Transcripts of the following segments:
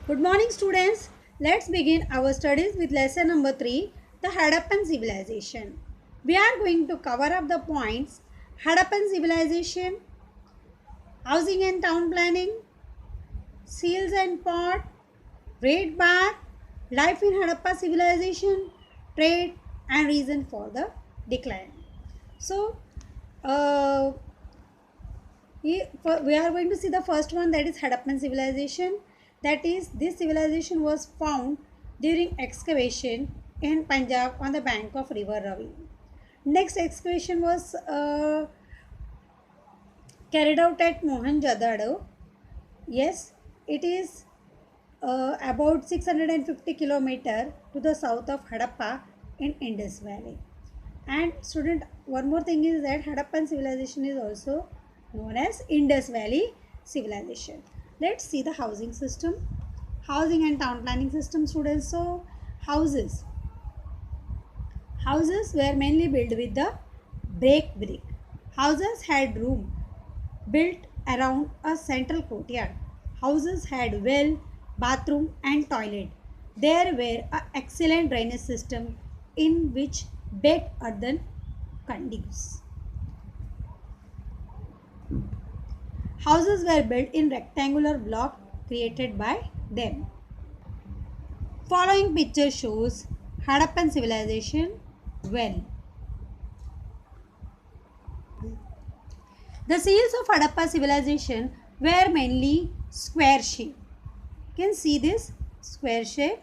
Good morning, students. Let's begin our studies with lesson number 3, the Harappan civilization. We are going to cover up the points: Harappan civilization, housing and town planning, seals and pot, Great Bath, life in Harappa civilization, trade, and reason for the decline. So, uh, we are going to see the first one, that is Harappan civilization. That is, this civilization was found during excavation in Punjab on the bank of river Ravi. Next excavation was carried out at Mohenjo-daro. Yes, it is about 650 kilometer to the south of Harappa in Indus Valley. And student, one more thing is that Harappan civilization is also known as Indus Valley civilization. Let's see the housing system, housing and town planning system, students. So houses were mainly built with the break brick. Houses had room built around a central courtyard. Houses had well, bathroom and toilet. There were an excellent drainage system in which baked earthen conduits. Houses were built in rectangular block created by them. Following picture shows Harappan civilization well. The seals of Harappa civilization were mainly square shape. You can see this square shape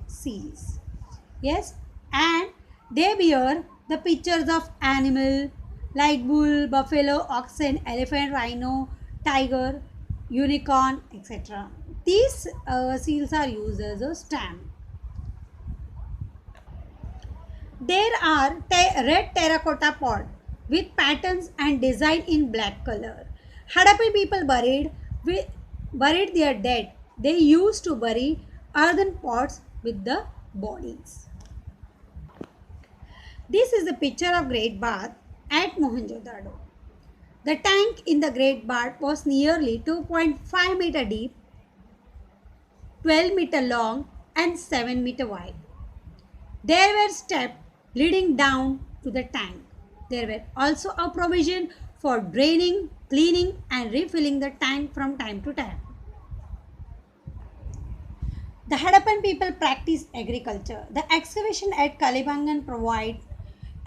seals. Yes, and they bear the pictures of animal like bull, buffalo, oxen, elephant, rhino, tiger, unicorn, etc. These seals are used as a stamp. There are red terracotta pot with patterns and design in black color. Harappan people buried their dead. They used to bury earthen pots with the bodies. This is the picture of Great Bath at Mohenjo-daro. The tank in the Great Bath was nearly 2.5 meter deep, 12 meter long and 7 meter wide. There were steps leading down to the tank. There were also a provision for draining, cleaning and refilling the tank from time to time. The Harappan people practiced agriculture. The excavation at Kalibangan provide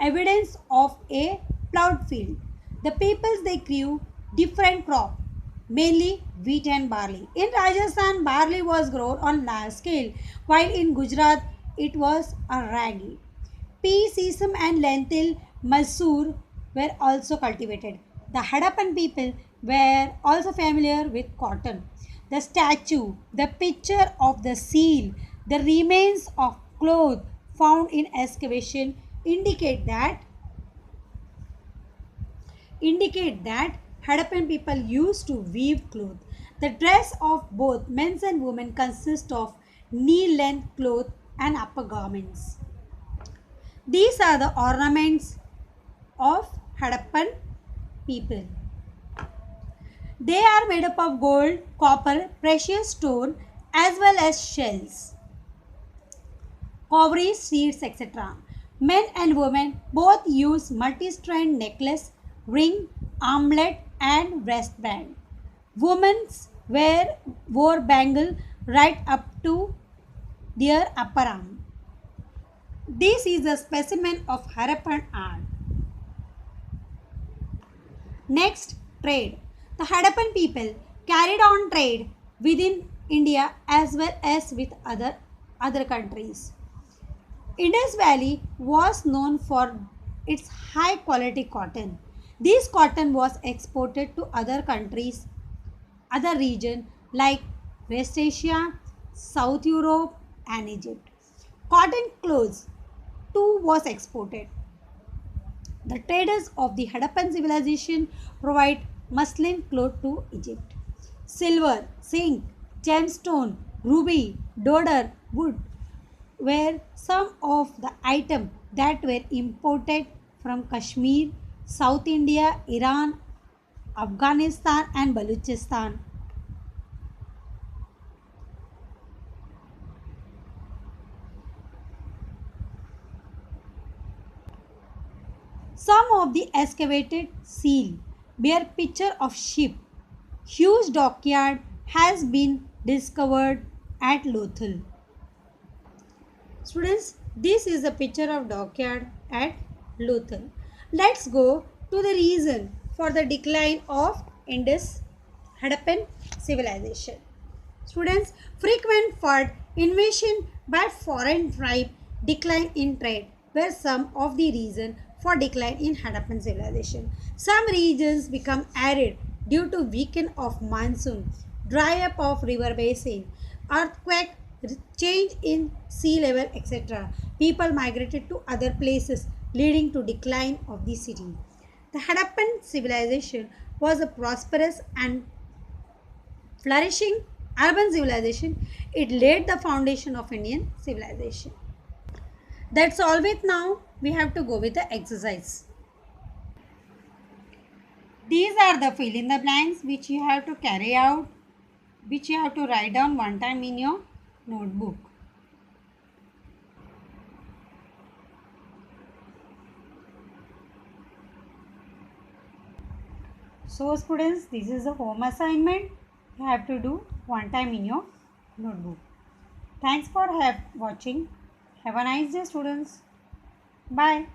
evidence of a plowed field. The peoples they grew different crop, mainly wheat and barley. In Rajasthan, barley was grown on large scale, while in Gujarat it was a ragi. Pea, sesame and lentil, masoor were also cultivated. The Harappan people were also familiar with cotton. The statue, the picture of the seal, the remains of cloth found in excavation indicate that Harappan people used to weave cloth. The dress of both men and women consists of knee-length cloth and upper garments. These are the ornaments of Harappan people. They are made up of gold, copper, precious stone as well as shells, cowries, seeds, etc. Men and women both use multi-strand necklace, ring, armlet and wristband. Women wore bangle right up to their upper arm. This is a specimen of Harappan art. Next, trade. The Harappan people carried on trade within India as well as with other countries. Indus Valley was known for its high quality cotton. This cotton was exported to other countries, other regions like West Asia, South Europe and Egypt. Cotton clothes too was exported. The traders of the Harappan civilization provide muslin cloth to Egypt. Silver, zinc, gemstone, ruby, dodder, wood were some of the items that were imported from Kashmir, South India, Iran, Afghanistan and Balochistan. Some of the excavated seal bear picture of ship. Huge dockyard has been discovered at Lothal. Students, this is a picture of dockyard at Lothal. Let's go to the reason for the decline of Indus Harappan civilization. Students, frequent flood, invasion by foreign tribe, decline in trade were some of the reasons for decline in Harappan civilization. Some regions become arid due to weaken of monsoon, dry up of river basin, earthquake, change in sea level, etc. People migrated to other places, leading to decline of the city. The Harappan civilization was a prosperous and flourishing urban civilization. It laid the foundation of Indian civilization. That's all with now. We have to go with the exercise. These are the fill in the blanks which you have to carry out, which you have to write down one time in your notebook. So students, this is a home assignment. You have to do one time in your notebook. Thanks for watching. Have a nice day, students. Bye.